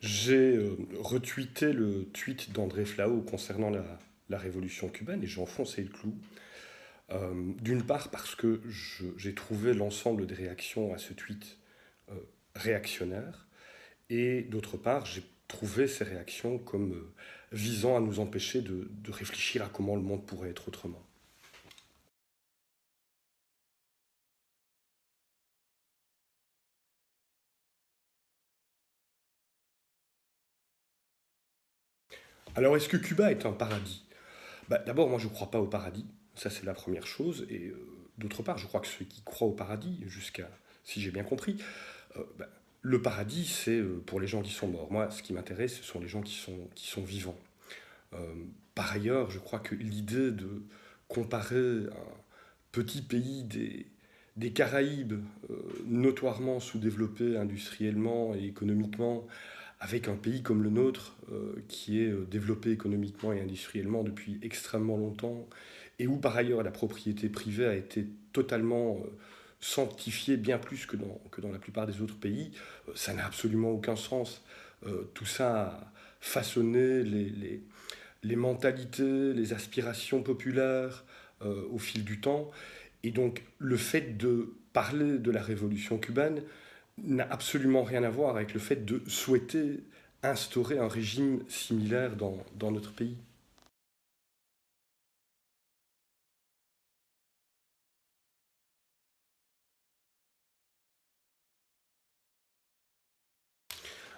J'ai retweeté le tweet d'André Flao concernant la révolution cubaine et j'ai enfoncé le clou. D'une part parce que j'ai trouvé l'ensemble des réactions à ce tweet euh, réactionnaires et d'autre part j'ai trouvé ces réactions comme visant à nous empêcher de réfléchir à comment le monde pourrait être autrement. Alors est-ce que Cuba est un paradis? D'abord moi je ne crois pas au paradis, ça c'est la première chose, et d'autre part je crois que ceux qui croient au paradis, jusqu'à, si j'ai bien compris, Euh, bah, le paradis, c'est pour les gens qui sont morts. Moi, ce qui m'intéresse, ce sont les gens qui sont vivants. Euh, Par ailleurs, je crois que l'idée de comparer un petit pays des Caraïbes, notoirement sous-développé industriellement et économiquement, avec un pays comme le nôtre, qui est développé économiquement et industriellement depuis extrêmement longtemps, et où par ailleurs la propriété privée a été totalement sanctifiée bien plus que dans la plupart des autres pays, ça n'a absolument aucun sens. Tout ça a façonné les mentalités, les aspirations populaires au fil du temps. Et donc le fait de parler de la révolution cubaine n'a absolument rien à voir avec le fait de souhaiter instaurer un régime similaire dans notre pays.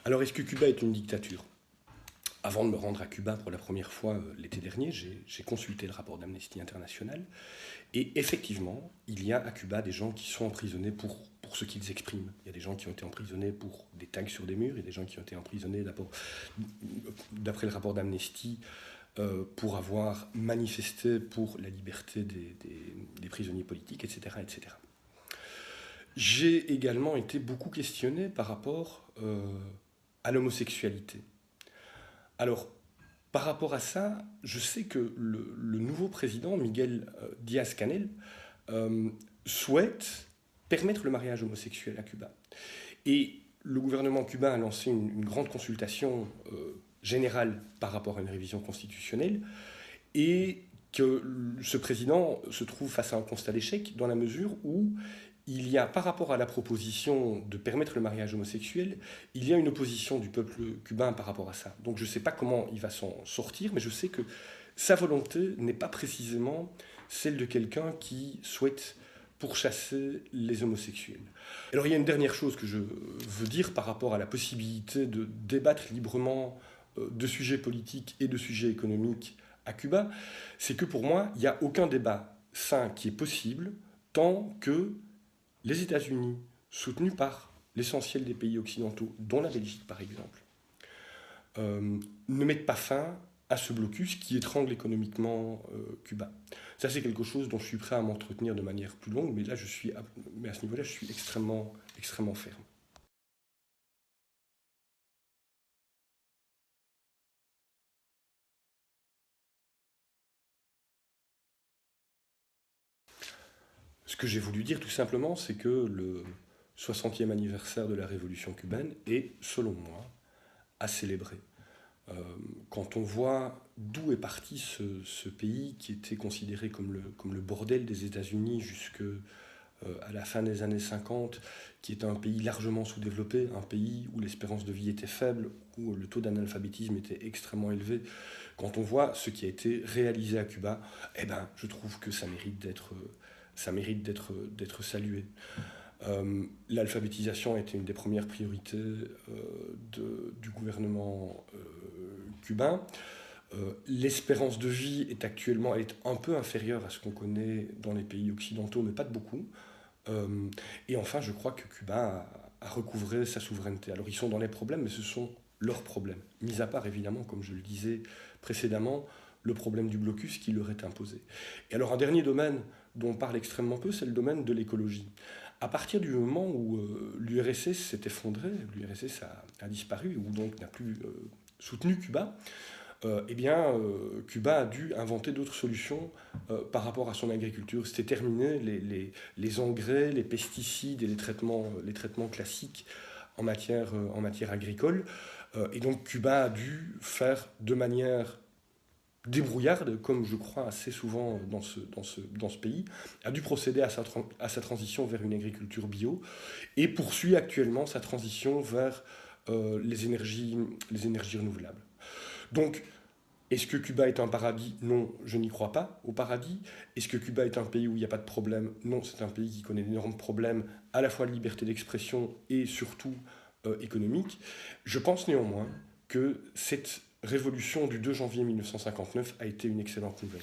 Alors est-ce que Cuba est une dictature? Avant de me rendre à Cuba pour la première fois l'été dernier, j'ai consulté le rapport d'Amnesty International. Et effectivement, il y a à Cuba des gens qui sont emprisonnés pour ce qu'ils expriment. Il y a des gens qui ont été emprisonnés pour des tags sur des murs, il y a des gens qui ont été emprisonnés, d'après le rapport d'Amnesty, pour avoir manifesté pour la liberté des prisonniers politiques, etc., etc. J'ai également été beaucoup questionné par rapport à l'homosexualité. Alors, par rapport à ça, je sais que le nouveau président, Miguel Díaz-Canel, euh, souhaite permettre le mariage homosexuel à Cuba. Et le gouvernement cubain a lancé une grande consultation générale par rapport à une révision constitutionnelle et que ce président se trouve face à un constat d'échec dans la mesure où il y a, par rapport à la proposition de permettre le mariage homosexuel, il y a une opposition du peuple cubain par rapport à ça. Donc je ne sais pas comment il va s'en sortir, mais je sais que sa volonté n'est pas précisément celle de quelqu'un qui souhaite pourchasser les homosexuels. Alors il y a une dernière chose que je veux dire par rapport à la possibilité de débattre librement de sujets politiques et de sujets économiques à Cuba, c'est que pour moi, il n'y a aucun débat sain qui est possible tant que les États-Unis, soutenus par l'essentiel des pays occidentaux, dont la Belgique par exemple, ne mettent pas fin à ce blocus qui étrangle économiquement Cuba. Ça, c'est quelque chose dont je suis prêt à m'entretenir de manière plus longue, mais là, mais à ce niveau-là, je suis extrêmement, extrêmement ferme. Ce que j'ai voulu dire, tout simplement, c'est que le 60e anniversaire de la révolution cubaine est, selon moi, à célébrer. Euh, Quand on voit d'où est parti ce pays qui était considéré comme le bordel des États-Unis jusque à la fin des années 50, qui était un pays largement sous-développé, un pays où l'espérance de vie était faible, où le taux d'analphabétisme était extrêmement élevé, quand on voit ce qui a été réalisé à Cuba, eh ben, je trouve que ça mérite d'être salué. L'alphabétisation a été une des premières priorités du gouvernement cubain. L'espérance de vie est actuellement, elle est un peu inférieure à ce qu'on connaît dans les pays occidentaux, mais pas de beaucoup. Euh, et enfin, je crois que Cuba a recouvré sa souveraineté. Alors ils sont dans les problèmes, mais ce sont leurs problèmes. Mis à part, évidemment, comme je le disais précédemment, le problème du blocus qui leur est imposé. Et alors un dernier domaine dont on parle extrêmement peu, c'est le domaine de l'écologie. À partir du moment où l'URSS s'est effondrée, l'URSS a disparu, ou donc n'a plus soutenu Cuba, eh bien, Cuba a dû inventer d'autres solutions par rapport à son agriculture. C'était terminé les engrais, les pesticides et les traitements classiques en matière agricole. Et donc Cuba a dû faire de manière débrouillarde, comme je crois assez souvent dans ce pays, a dû procéder à sa transition vers une agriculture bio et poursuit actuellement sa transition vers les énergies renouvelables. Donc, est-ce que Cuba est un paradis? Non, je n'y crois pas au paradis. Est-ce que Cuba est un pays où il n'y a pas de problème? Non, c'est un pays qui connaît d'énormes problèmes, à la fois de liberté d'expression et surtout économique. Je pense néanmoins que cette révolution du 2 janvier 1959 a été une excellente nouvelle.